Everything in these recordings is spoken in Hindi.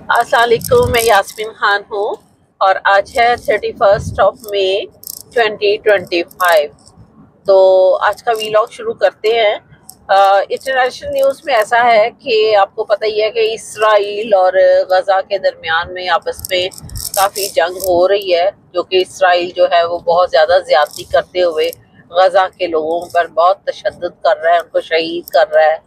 अस्सलाम वालेकुम, मैं यास्मीन खान हूँ और आज है 31 मई 2025। तो आज का वीलॉग शुरू करते हैं। इंटरनेशनल न्यूज़ में ऐसा है कि आपको पता ही है कि इसराइल और गज़ा के दरमियान में आपस में काफ़ी जंग हो रही है, जो कि इसराइल जो है वो बहुत ज़्यादा ज़्यादती करते हुए गज़ा के लोगों पर बहुत तशद्दुद कर रहा है, उनको शहीद कर रहा है,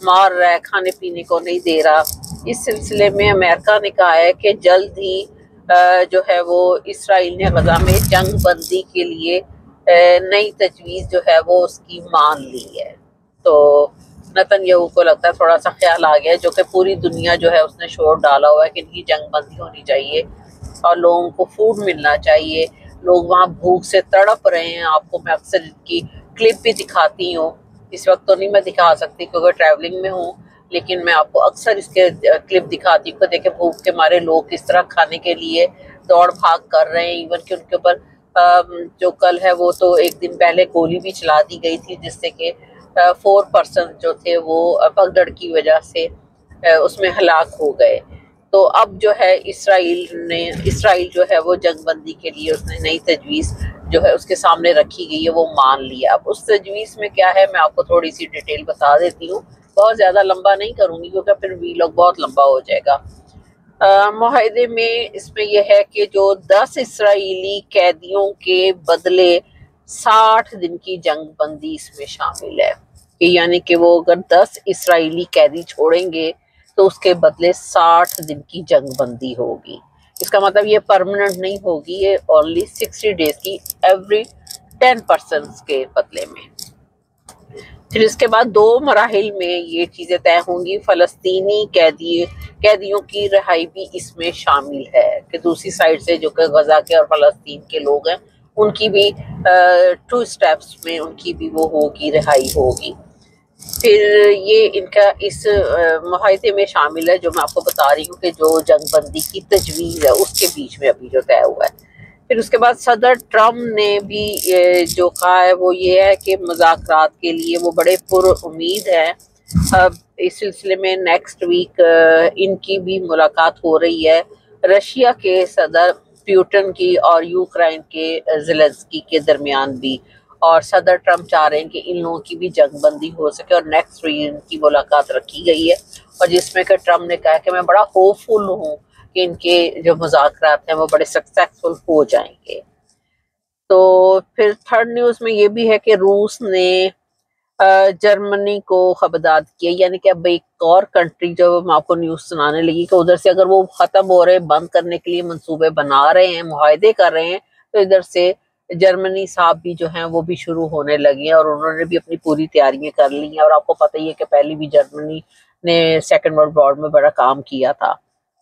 मार रहा है, खाने पीने को नहीं दे रहा। इस सिलसिले में अमेरिका ने कहा है कि जल्द ही जो है वो इसराइल ने गज़ा में जंग बंदी के लिए नई तजवीज़ जो है वो उसकी मान ली है। तो नेतन्याहू को लगता है थोड़ा सा ख्याल आ गया है, जो कि पूरी दुनिया जो है उसने शोर डाला हुआ है कि इनकी जंग बंदी होनी चाहिए और लोगों को फूड मिलना चाहिए। लोग वहाँ भूख से तड़प रहे हैं। आपको मैं अक्सर इनकी क्लिप भी दिखाती हूँ। इस वक्त तो नहीं मैं दिखा सकती क्योंकि ट्रैवलिंग में हूँ, लेकिन मैं आपको अक्सर इसके क्लिप दिखाती हूँ। देखें भूख के मारे लोग किस तरह खाने के लिए दौड़ भाग कर रहे हैं। इवन कि उनके ऊपर जो कल है वो तो एक दिन पहले गोली भी चला दी गई थी, जिससे कि 4 पर्सन जो थे वो भगदड़ की वजह से उसमें हलाक हो गए। तो अब जो है इसराइल जो है वो जंगबंदी के लिए उसने नई तजवीज़ जो है उसके सामने रखी गई है, वो मान लिया। अब उस तजवीज़ में क्या है मैं आपको थोड़ी सी डिटेल बता देती हूँ। बहुत ज़्यादा लंबा नहीं करूँगी क्योंकि फिर वीलॉग बहुत लंबा हो जाएगा। मुआहदे में इसमें यह है कि जो 10 इसराइली कैदियों के बदले 60 दिन की जंग बंदी इसमें शामिल है, कि यानी कि वो अगर 10 इसराइली कैदी छोड़ेंगे तो उसके बदले 60 दिन की जंग बंदी होगी। इसका मतलब ये परमानेंट नहीं होगी, ये ओनली 60 डेज की एवरी 10 पर्सन के बदले में। फिर इसके बाद 2 मराहिल में ये चीज़ें तय होंगी। फ़लस्तीनी कैदियों की रिहाई भी इसमें शामिल है कि दूसरी साइड से जो कि गज़ा के और फ़लस्तीन के लोग हैं उनकी भी 2 स्टेप्स में उनकी भी वो होगी, रिहाई होगी। फिर ये इनका इस मुआहदे में शामिल है, जो मैं आपको बता रही हूँ कि जो जंगबंदी की तजवीज़ है उसके बीच में अभी जो तय हुआ है। फिर उसके बाद सदर ट्रम्प ने भी जो कहा है वो ये है कि मुज़ाकरात के लिए वो बड़े पुरुम्मीद हैं। अब इस सिलसिले में नेक्स्ट वीक इनकी भी मुलाकात हो रही है रशिया के सदर पुतिन की और यूक्रेन के ज़ेलेंस्की के दरमियान भी। और सदर ट्रम्प चाह रहे हैं कि इन लोगों की भी जंगबंदी हो सके और नेक्स्ट वीक इनकी मुलाकात रखी गई है, और जिसमें कि ट्रम्प ने कहा कि मैं बड़ा होपफुल हूँ कि इनके जो मुज़ाकरात हैं वो बड़े सक्सेसफुल हो जाएंगे। तो फिर थर्ड न्यूज़ में ये भी है कि रूस ने जर्मनी को खबरदार किया, यानी कि अब एक और कंट्री जो मैं आपको न्यूज़ सुनाने लगी कि उधर से अगर वो ख़त्म हो रहे, बंद करने के लिए मंसूबे बना रहे हैं, मुआहदे कर रहे हैं, तो इधर से जर्मनी साहब भी जो हैं वो भी शुरू होने लगे हैं और उन्होंने भी अपनी पूरी तैयारियां कर ली हैं। और आपको पता ही है कि पहले भी जर्मनी ने सेकेंड वर्ल्ड वॉर में बड़ा काम किया था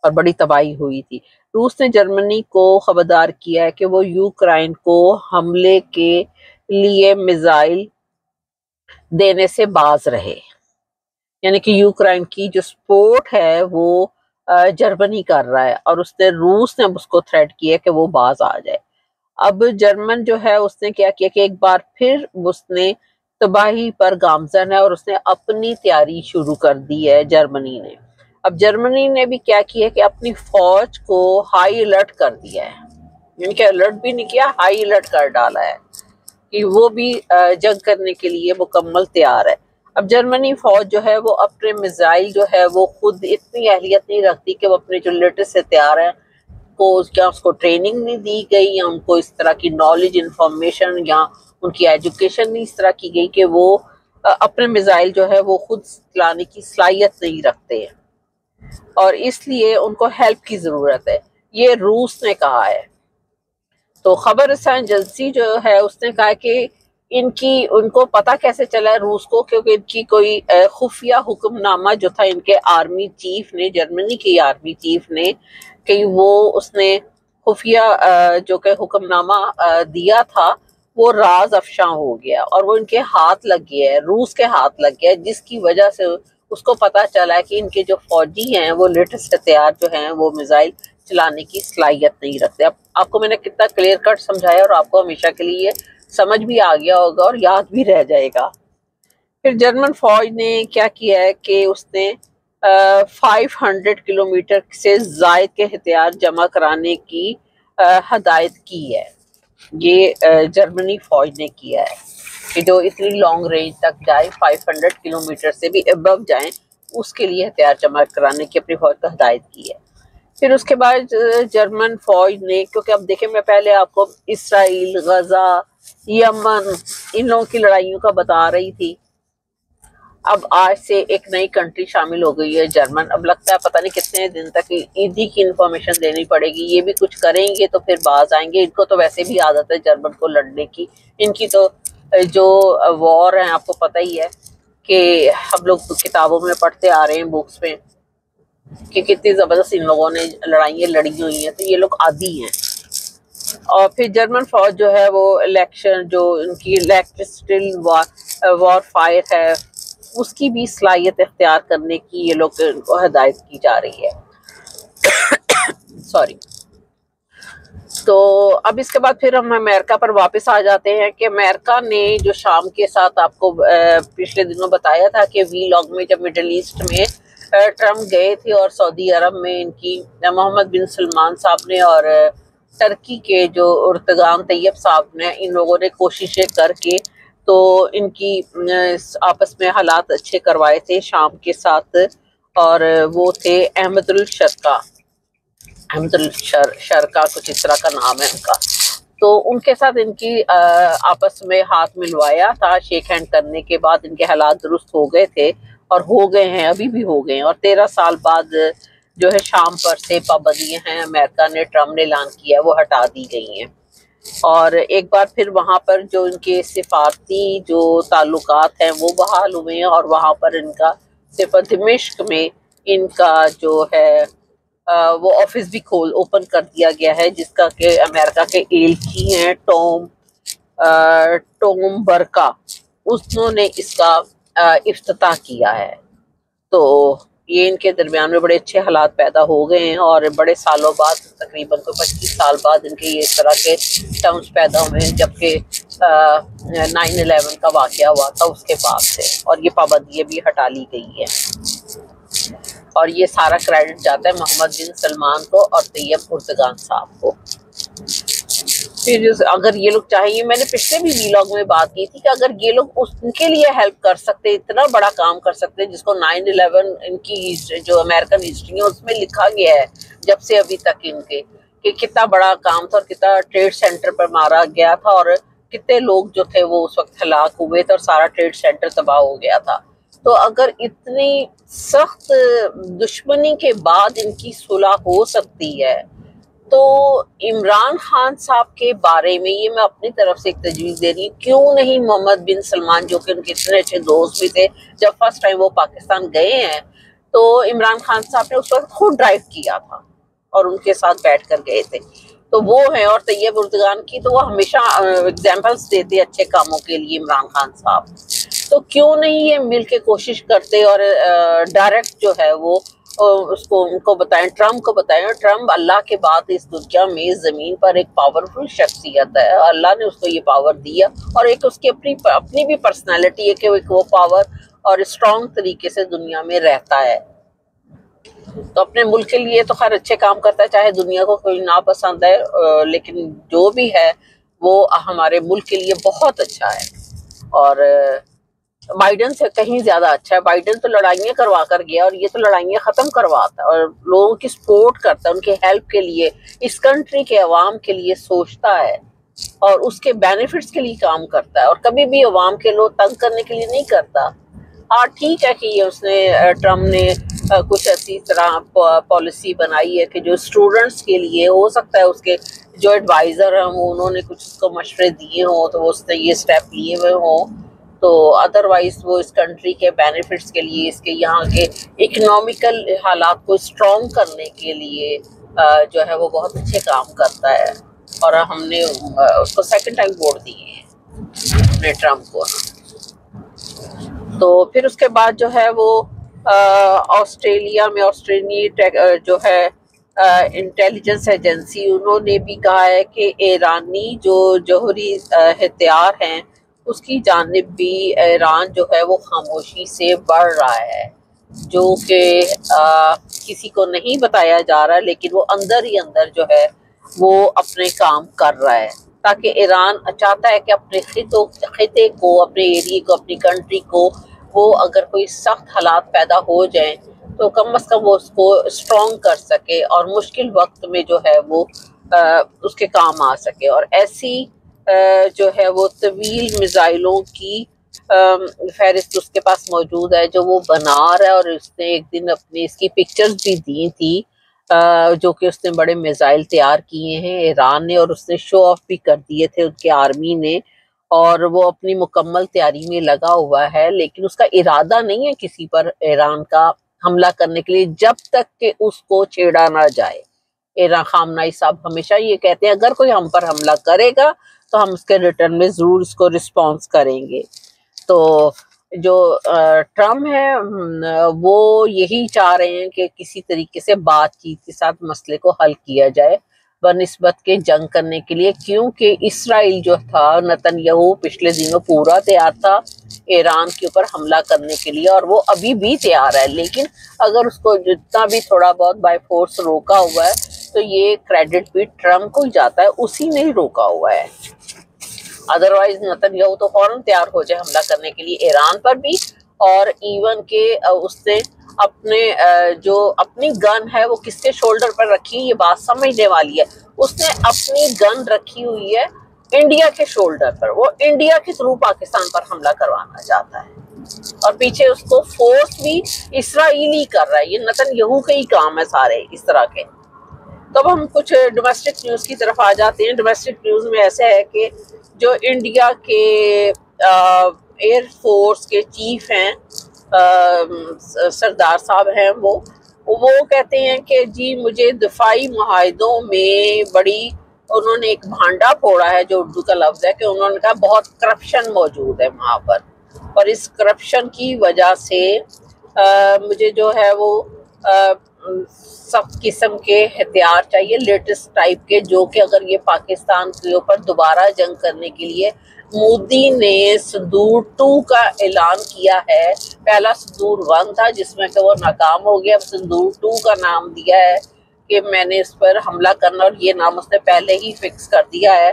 और बड़ी तबाही हुई थी। रूस ने जर्मनी को खबरदार किया है कि वो यूक्रेन को हमले के लिए मिसाइल देने से बाज रहे, यानी कि यूक्रेन की जो सपोर्ट है वो जर्मनी कर रहा है और रूस ने अब उसको थ्रेट किया कि वो बाज आ जाए। अब जर्मन जो है उसने क्या किया कि एक बार फिर उसने तबाही पर गामजन है और उसने अपनी तैयारी शुरू कर दी है जर्मनी ने। अब जर्मनी ने भी क्या किया कि अपनी फौज को हाई अलर्ट कर दिया है, यानी कि अलर्ट भी नहीं किया, हाई अलर्ट कर डाला है कि वो भी जंग करने के लिए मुकम्मल तैयार है। अब जर्मनी फौज जो है वो अपने मिसाइल जो है वो खुद इतनी अहलियत नहीं रखती कि वो अपने जो लेटेस्ट से तैयार है को क्या उसको ट्रेनिंग नहीं दी गई या उनको इस तरह की नॉलेज इंफॉर्मेशन या उनकी एजुकेशन नहीं इस तरह की गई कि वो अपने मिसाइल जो है वो खुद चलाने की सलाहियत नहीं रखते हैं और इसलिए उनको हेल्प की ज़रूरत है। ये रूस ने कहा है। तो खबर एजेंसी जो है उसने कहा कि इनकी उनको पता कैसे चला है रूस को, क्योंकि इनकी कोई खुफिया हुक्मनामा जो था इनके आर्मी चीफ ने, जर्मनी के आर्मी चीफ ने, कि वो उसने खुफिया जो कि हुक्मनामा दिया था वो राज अफशा हो गया और वो इनके हाथ लग गया है, रूस के हाथ लग गया है, जिसकी वजह से उसको पता चला है कि इनके जो फौजी हैं वो लेटेस्ट हथियार जो हैं वो मिसाइल चलाने की सलाहियत नहीं रखते। अब आपको मैंने कितना क्लियर कट समझाया और आपको हमेशा के लिए समझ भी आ गया होगा और याद भी रह जाएगा। फिर जर्मन फौज ने क्या किया है कि उसने 500 किलोमीटर से ज़ायद के हथियार जमा कराने की हदायत की है। ये जर्मनी फौज ने किया है कि जो इतनी लॉन्ग रेंज तक जाए, 500 किलोमीटर से भी अबव जाएं, उसके लिए हथियार जमा कराने की अपनी फौज को हदायत की है। फिर उसके बाद जर्मन फौज ने, क्योंकि अब देखें, मैं पहले आपको इसराइल, गजा, यमन, इन लोगों की लड़ाइयों का बता रही थी। अब आज से एक नई कंट्री शामिल हो गई है, जर्मन। अब लगता है पता नहीं कितने दिन तक इन्हीं की इंफॉर्मेशन देनी पड़ेगी। ये भी कुछ करेंगे तो फिर बाज आएंगे। इनको तो वैसे भी आदत है जर्मन को लड़ने की। इनकी तो जो वॉर है, आपको पता ही है कि हम लोग किताबों में पढ़ते आ रहे हैं, बुक्स में, कि कितनी जबरदस्त इन लोगों ने लड़ाइयाँ लड़ी हुई हैं। तो ये लोग आदी हैं। और फिर जर्मन फौज जो है वो इलेक्शन, जो इनकी इलेक्ट्रिसिटी वॉर फायर है, उसकी भी सलाहियत इख्तियार करने की ये लोग को हदायत की जा रही है। सॉरी। तो अब इसके बाद फिर हम अमेरिका पर वापस आ जाते हैं कि अमेरिका ने जो शाम के साथ आपको पिछले दिनों बताया था कि वी लॉग में जब मिडल ईस्ट में ट्रम्प गए थे और सऊदी अरब में इनकी मोहम्मद बिन सलमान साहब ने और टर्की के जो उर्तगान तैयब साहब ने, इन लोगों ने कोशिशें करके तो इनकी आपस में हालात अच्छे करवाए थे शाम के साथ। और वो थे अहमदुल शरका, कुछ इस तरह का नाम है उनका। तो उनके साथ इनकी आपस में हाथ मिलवाया था। शेक हैंड करने के बाद इनके हालात दुरुस्त हो गए थे और हो गए हैं, अभी भी हो गए हैं। और 13 साल बाद जो है शाम पर से पाबंदियां हैं, अमेरिका ने, ट्रम्प ने ऐलान किया, वो हटा दी गई हैं। और एक बार फिर वहाँ पर जो इनके सिफारती जो ताल्लुकात हैं वो बहाल हुए हैं। और वहाँ पर इनका सिर्फ दिमिश्क में इनका जो है वो ऑफिस भी ओपन कर दिया गया है, जिसका कि अमेरिका के एलची हैं टॉम बर्का, उन्होंने इसका इफ्तिताह किया है। तो ये इनके दरमियान में बड़े अच्छे हालात पैदा हो गए हैं और बड़े सालों बाद, तकरीबन कोई 25 साल बाद इनके ये इस तरह के टर्म्स पैदा हुए हैं, जबकि 9/11 का वाक़या हुआ था उसके बाद से। और ये पाबंदियाँ भी हटा ली गई है। और ये सारा क्रेडिट जाता है मोहम्मद बिन सलमान को और तैयब उर्दगान साहब को। फिर अगर ये लोग चाहिए, मैंने पिछले भी वीलॉग में बात की थी कि अगर ये लोग उनके लिए हेल्प कर सकते, इतना बड़ा काम कर सकते, जिसको 9/11 इनकी जो अमेरिकन हिस्ट्री है उसमें लिखा गया है जब से अभी तक इनके, कि कितना बड़ा काम था और कितना ट्रेड सेंटर पर मारा गया था और कितने लोग जो थे वो उस वक्त हलाक हुए थे और सारा ट्रेड सेंटर तबाह हो गया था। तो अगर इतनी सख्त दुश्मनी के बाद इनकी सुलह हो सकती है, तो इमरान खान साहब के बारे में ये मैं अपनी तरफ से एक तजवीज़ दे रही हूँ, क्यों नहीं मोहम्मद बिन सलमान, जो कि उनके इतने अच्छे दोस्त भी थे, जब फर्स्ट टाइम वो पाकिस्तान गए हैं तो इमरान खान साहब ने उस वक्त खुद ड्राइव किया था और उनके साथ बैठ कर गए थे। तो वो हैं। और तैयब उर्दगान की तो वो हमेशा एग्जाम्पल्स देते अच्छे कामों के लिए, इमरान खान साहब। तो क्यों नहीं ये मिल के कोशिश करते और डायरेक्ट जो है वो उसको उनको बताएं, ट्रम्प को बताएं। ट्रम्प अल्लाह के बाद इस दुनिया में ज़मीन पर एक पावरफुल शख्सियत है, अल्लाह ने उसको ये पावर दिया और एक उसकी अपनी भी पर्सनालिटी है कि वो पावर और स्ट्रॉन्ग तरीके से दुनिया में रहता है। तो अपने मुल्क के लिए तो खैर अच्छे काम करता है, चाहे दुनिया को कोई ना पसंद है, लेकिन जो भी है वो हमारे मुल्क के लिए बहुत अच्छा है। और बाइडन से कहीं ज्यादा अच्छा है। बाइडन तो लड़ाइयाँ करवा कर गया और ये तो लड़ाइयाँ खत्म करवाता है और लोगों की सपोर्ट करता है, उनके हेल्प के लिए, इस कंट्री के अवाम के लिए सोचता है और उसके बेनिफिट्स के लिए काम करता है और कभी भी अवाम के लोग तंग करने के लिए नहीं करता। हाँ ठीक है कि ये उसने ट्रम्प ने कुछ ऐसी तरह पॉलिसी बनाई है कि जो स्टूडेंट्स के लिए हो सकता है, उसके जो एडवाइज़र हैं वो उन्होंने कुछ उसको मशवरे दिए हों तो उसने ये स्टेप लिए हुए हों। तो अदरवाइज वो इस कंट्री के बेनिफिट्स के लिए, इसके यहाँ के इकोनॉमिकल हालात को स्ट्रॉन्ग करने के लिए जो है वो बहुत अच्छे काम करता है। और हमने उसको सेकंड टाइम वोट दिए हैं अपने ट्रम्प को। तो फिर उसके बाद जो है वो ऑस्ट्रेलिया में ऑस्ट्रेलिया जो है इंटेलिजेंस एजेंसी, उन्होंने भी कहा है कि ईरानी जो जौहरी हथियार हैं उसकी जानिब भी ईरान जो है वो खामोशी से बढ़ रहा है। जो कि किसी को नहीं बताया जा रहा, लेकिन वो अंदर ही अंदर जो है वो अपने काम कर रहा है, ताकि ईरान चाहता है कि अपने खिते को, अपने एरिया को, अपनी कंट्री को, वो अगर कोई सख्त हालात पैदा हो जाए तो कम से कम वो उसको स्ट्रॉन्ग कर सके और मुश्किल वक्त में जो है वो उसके काम आ सके। और ऐसी जो है वो तवील मिसाइलों की फहरिस्त उसके पास मौजूद है जो वो बना रहा है। और उसने एक दिन अपनी इसकी पिक्चर्स भी दी थी, जो कि उसने बड़े मिसाइल तैयार किए हैं ईरान ने, और उसने शो ऑफ भी कर दिए थे उनके आर्मी ने, और वो अपनी मुकम्मल तैयारी में लगा हुआ है। लेकिन उसका इरादा नहीं है किसी पर ईरान का हमला करने के लिए, जब तक कि उसको छेड़ा ना जाए। ईरान खामनाई साहब हमेशा ये कहते हैं अगर कोई हम पर हमला करेगा तो हम उसके रिटर्न में जरूर इसको रिस्पॉन्स करेंगे। तो जो ट्रम्प है वो यही चाह रहे हैं कि किसी तरीके से बातचीत के साथ मसले को हल किया जाए बनिस्बत के जंग करने के लिए, क्योंकि इसराइल जो था, नेतन्याहू पिछले दिनों पूरा तैयार था ईरान के ऊपर हमला करने के लिए, और वो अभी भी तैयार है। लेकिन अगर उसको जितना भी थोड़ा बहुत बाय फोर्स रोका हुआ है तो ये क्रेडिट भी ट्रम्प को ही जाता है, उसी ने ही रोका हुआ है। अदरवाइज नेतन्याहू तो फौरन तैयार हो जाए हमला करने के लिए ईरान पर भी। और इवन के उसने अपने जो अपनी गन है वो किसके शोल्डर पर रखी है, ये बात समझने वाली है। उसने अपनी गन रखी हुई है इंडिया के शोल्डर पर, वो इंडिया के थ्रू पाकिस्तान पर हमला करवाना चाहता है, और पीछे उसको फोर्स भी इसराइली कर रहा है। ये नेतन्याहू के ही काम है सारे इस तरह के। तो अब हम कुछ डोमेस्टिक न्यूज़ की तरफ आ जाते हैं। डोमेस्टिक न्यूज़ में ऐसा है कि जो इंडिया के एयर फोर्स के चीफ हैं, सरदार साहब हैं, वो कहते हैं कि जी मुझे दिफाई मुआहिदों में बड़ी, उन्होंने एक भांडा फोड़ा है जो उर्दू का लफ्ज़ है, कि उन्होंने कहा बहुत करप्शन मौजूद है वहाँ पर, और इस करप्शन की वजह से मुझे जो है वो सब किस्म के हथियार चाहिए, लेटेस्ट टाइप के, जो कि अगर ये पाकिस्तान के ऊपर दोबारा जंग करने के लिए, मोदी ने संदूर 2 का ऐलान किया है। पहला संदूर 1 था जिसमें कि वो नाकाम हो गया, अब संदूर 2 का नाम दिया है कि मैंने इस पर हमला करना, और ये नाम उसने पहले ही फिक्स कर दिया है।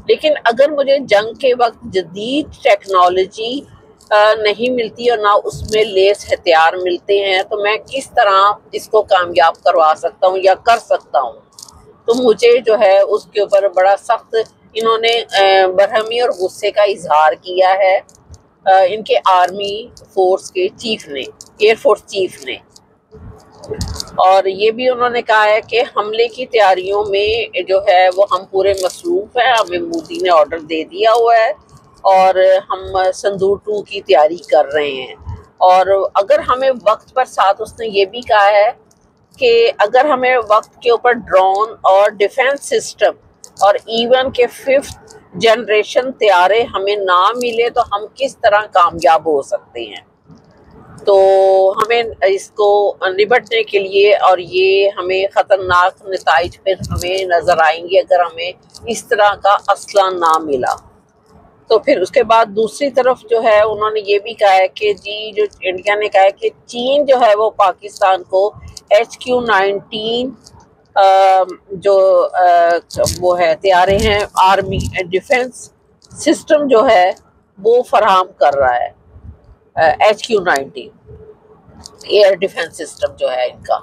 लेकिन अगर मुझे जंग के वक्त जदीद टेक्नोलॉजी नहीं मिलती और ना उसमें लेस हथियार मिलते हैं, तो मैं किस तरह इसको कामयाब करवा सकता हूँ या कर सकता हूँ। तो मुझे जो है उसके ऊपर बड़ा सख्त इन्होंने बरहमी और गुस्से का इजहार किया है इनके आर्मी फोर्स के चीफ ने, एयरफोर्स चीफ ने। और ये भी उन्होंने कहा है कि हमले की तैयारियों में जो है वो हम पूरे मसरूफ़ हैं, हमें मोदी ने ऑर्डर दे दिया हुआ है और हम संदूर 2 की तैयारी कर रहे हैं। और अगर हमें वक्त पर, साथ उसने ये भी कहा है कि अगर हमें वक्त के ऊपर ड्रोन और डिफेंस सिस्टम और इवन के 5th जनरेशन तैयारे हमें ना मिले तो हम किस तरह कामयाब हो सकते हैं। तो हमें इसको निपटने के लिए, और ये हमें ख़तरनाक नताइज फिर हमें नज़र आएंगे अगर हमें इस तरह का असला ना मिला। तो फिर उसके बाद दूसरी तरफ जो है उन्होंने ये भी कहा है कि जी, जो इंडिया ने कहा है कि चीन जो है वो पाकिस्तान को HQ-19 जो वो है तैयारे हैं आर्मी डिफेंस सिस्टम जो है वो फराहम कर रहा है, HQ-19 एयर डिफेंस सिस्टम जो है इनका,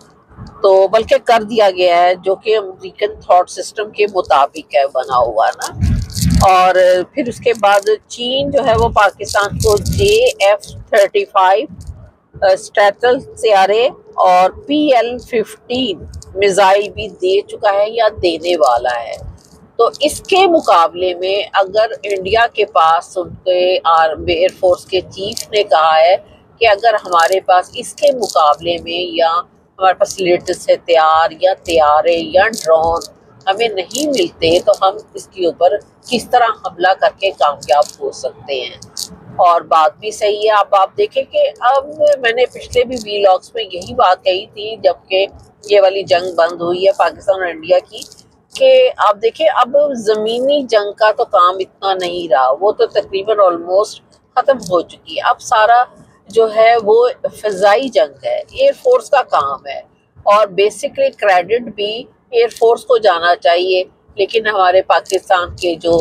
तो बल्कि कर दिया गया है, जो कि अमेरिकन थॉट सिस्टम के मुताबिक है बना हुआ ना। और फिर उसके बाद चीन जो है वो पाकिस्तान को JF-35 स्ट्रैटल तैयारे और PL-15 मिसाइल भी दे चुका है या देने वाला है। तो इसके मुकाबले में अगर इंडिया के पास, उनके एयरफोर्स के चीफ ने कहा है कि अगर हमारे पास इसके मुकाबले में या हमारे पास लेटेस्ट हथियार या तैयारे या ड्रोन हमें नहीं मिलते तो हम इसके ऊपर किस तरह हमला करके कामयाब हो सकते हैं। और बात भी सही है। अब आप देखें कि अब मैंने पिछले भी वीलॉग्स में यही बात कही थी जबकि ये वाली जंग बंद हुई है पाकिस्तान और इंडिया की, कि आप देखें अब ज़मीनी जंग का तो काम इतना नहीं रहा, वो तो तकरीबन ऑलमोस्ट ख़त्म हो चुकी है। अब सारा जो है वो फ़िज़ाई जंग है, एयरफोर्स का काम है और बेसिकली क्रेडिट भी एयरफोर्स को जाना चाहिए। लेकिन हमारे पाकिस्तान के जो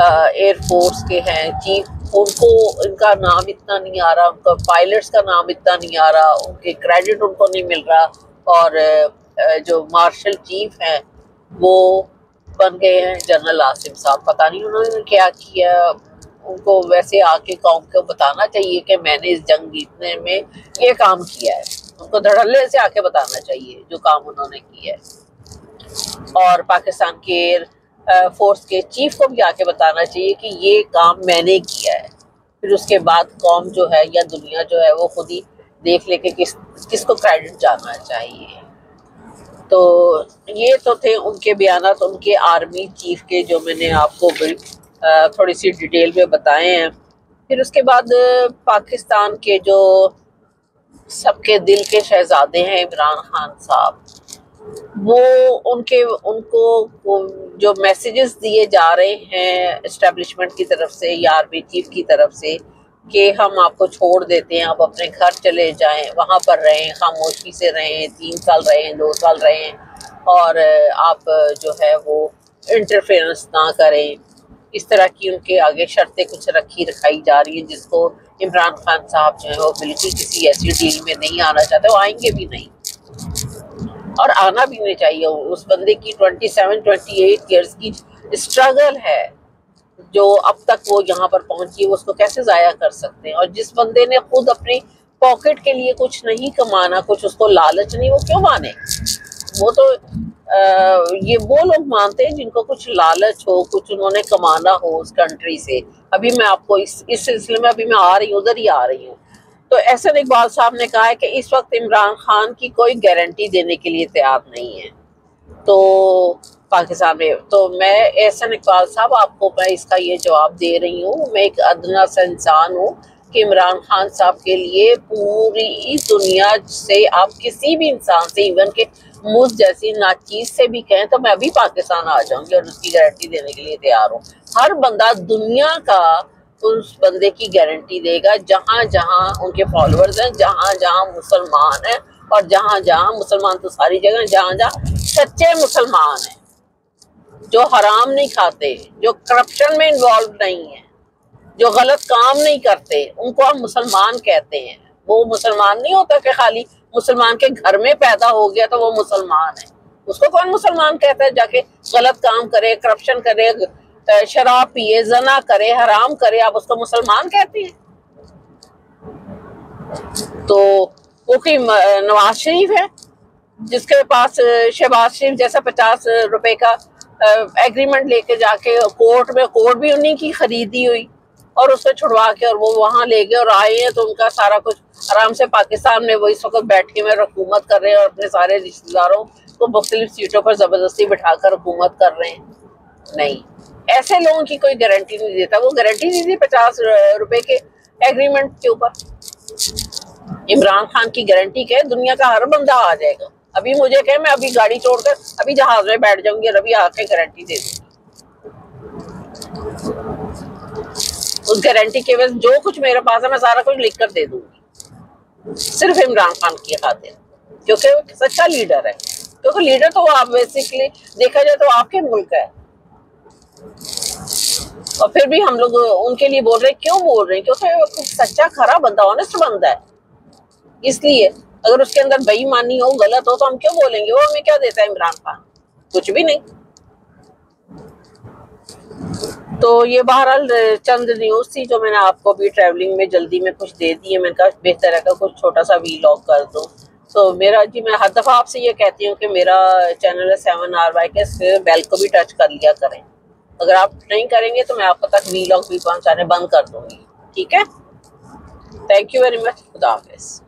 एयरफोर्स के हैं चीफ, उनको इनका नाम इतना नहीं आ रहा, उनका पायलट्स का नाम इतना नहीं आ रहा, उनके क्रेडिट उनको नहीं मिल रहा। और जो मार्शल चीफ हैं वो बन गए हैं जनरल आसिम साहब। पता नहीं उन्होंने क्या किया। उनको वैसे आके कौम को बताना चाहिए कि मैंने इस जंग जीतने में ये काम किया है। उनको धड़ल्ले से आके बताना चाहिए जो काम उन्होंने किया है। और पाकिस्तान के एयर फोर्स के चीफ को भी आके बताना चाहिए कि ये काम मैंने किया है। फिर उसके बाद कौम जो है या दुनिया जो है वो खुद ही देख ले कि किसको क्रेडिट जाना चाहिए। तो ये तो थे उनके बयानात, उनके आर्मी चीफ के, जो मैंने आपको थोड़ी सी डिटेल में बताए हैं। फिर उसके बाद पाकिस्तान के जो सबके दिल के शहजादे हैं इमरान खान साहब, वो उनको जो मैसेजेस दिए जा रहे हैं इस्टेब्लिशमेंट की तरफ से या आर्मी चीफ की तरफ से कि हम आपको छोड़ देते हैं, आप अपने घर चले जाएं, वहाँ पर रहें, खामोशी से रहें, 3 साल रहें, 2 साल रहें, और आप जो है वो इंटरफेरेंस ना करें। इस तरह की उनके आगे शर्तें कुछ रखाई जा रही हैं, जिसको इमरान खान साहब जो है वो बिल्कुल किसी ऐसी डील में नहीं आना चाहते, वो आएंगे भी नहीं और आना भी नहीं चाहिए। उस बंदे की 27-28 ईयर्स की स्ट्रगल है जो अब तक वो यहाँ पर पहुंची, उसको कैसे जाया कर सकते हैं। और जिस बंदे ने खुद अपनी पॉकेट के लिए कुछ नहीं कमाना, कुछ उसको लालच नहीं, वो क्यों माने? वो तो ये वो लोग मानते हैं जिनको कुछ लालच हो, कुछ उन्होंने कमाना हो उस कंट्री से। अभी मैं आपको इस सिलसिले में अभी मैं आ रही हूँ, उधर ही आ रही हूँ। तो एहसन इकबाल साहब ने कहा है कि इस वक्त इमरान खान की कोई गारंटी देने के लिए तैयार नहीं है तो पाकिस्तान में। तो मैं एहसन इकबाल साहब आपको मैं इसका ये जवाब दे रही हूँ। मैं एक अदना सा इंसान हूँ कि इमरान खान साहब के लिए पूरी दुनिया से आप किसी भी इंसान से, इवन के मुझ जैसी नाचीज से भी कहें तो मैं अभी पाकिस्तान आ जाऊंगी और उसकी गारंटी देने के लिए तैयार हूँ। हर बंदा दुनिया का उस बंदे की गारंटी देगा जहाँ जहाँ उनके फॉलोअर्स हैं, जहाँ जहाँ मुसलमान हैं, और जहाँ जहाँ मुसलमान तो सारी जगह, जहाँ जहाँ सच्चे मुसलमान हैं जो हराम नहीं खाते, जो करप्शन में इन्वॉल्व नहीं है, जो गलत काम नहीं करते, उनको हम मुसलमान कहते हैं। वो मुसलमान नहीं होता कि खाली मुसलमान के घर में पैदा हो गया तो वो मुसलमान है। उसको कौन मुसलमान कहता है? जाके गलत काम करे, करप्शन करे, शराब पिए, जना करे, हराम करे, आप उसको मुसलमान कहते हैं? तो वो कोई नवाज शरीफ है जिसके पास शहबाज शरीफ जैसा 50 रुपए का एग्रीमेंट लेके जाके कोर्ट में, कोर्ट भी उन्हीं की खरीदी हुई, और उसको छुड़वा के और वो वहां ले गए और आए हैं तो उनका सारा कुछ आराम से पाकिस्तान में वो इस वक्त बैठे में हुकूमत कर रहे हैं और अपने सारे रिश्तेदारों को मुख्तलिफ सीटों पर जबरदस्ती बिठाकर हुकूमत कर रहे हैं। नहीं, ऐसे लोगों की कोई गारंटी नहीं देता। वो गारंटी दी थी 50 रुपए के एग्रीमेंट के ऊपर। इमरान खान की गारंटी क्या है? दुनिया का हर बंदा आ जाएगा। अभी मुझे कहे मैं अभी गाड़ी छोड़कर अभी जहाज में बैठ जाऊंगी और अभी आके गारंटी दे दूंगी। उस गारंटी के वजह जो कुछ मेरे पास है मैं सारा कुछ लिख कर दे दूंगी, सिर्फ इमरान खान की खातिर, क्योंकि वो सच्चा लीडर है। क्योंकि लीडर तो आप बेसिकली देखा जाए तो आपके मुल्क है, और फिर भी हम लोग उनके लिए बोल रहे हैं। क्यों बोल रहे हैं? क्योंकि सच्चा खरा बंदा, ऑनेस्ट बंदा है। इसलिए अगर उसके अंदर बेईमानी हो, गलत हो, तो हम क्यों बोलेंगे? वो हमें क्या देता है इमरान खान? कुछ भी नहीं। तो ये बहरहाल चंद न्यूज़ थी जो मैंने आपको भी ट्रैवलिंग में जल्दी में कुछ दे दी है। मैंने कहा बेहतर है का कुछ छोटा सा वीलॉग कर दूं। तो मेरा जी, मैं हर दफ़ा आपसे ये कहती हूँ कि मेरा चैनल है 7RY के, बेल को भी टच कर लिया करें। अगर आप नहीं करेंगे तो मैं आपको तक वीलॉग भी पहुँचाने बंद कर दूंगी। ठीक है? Thank you very much. खुदा हाफिज़।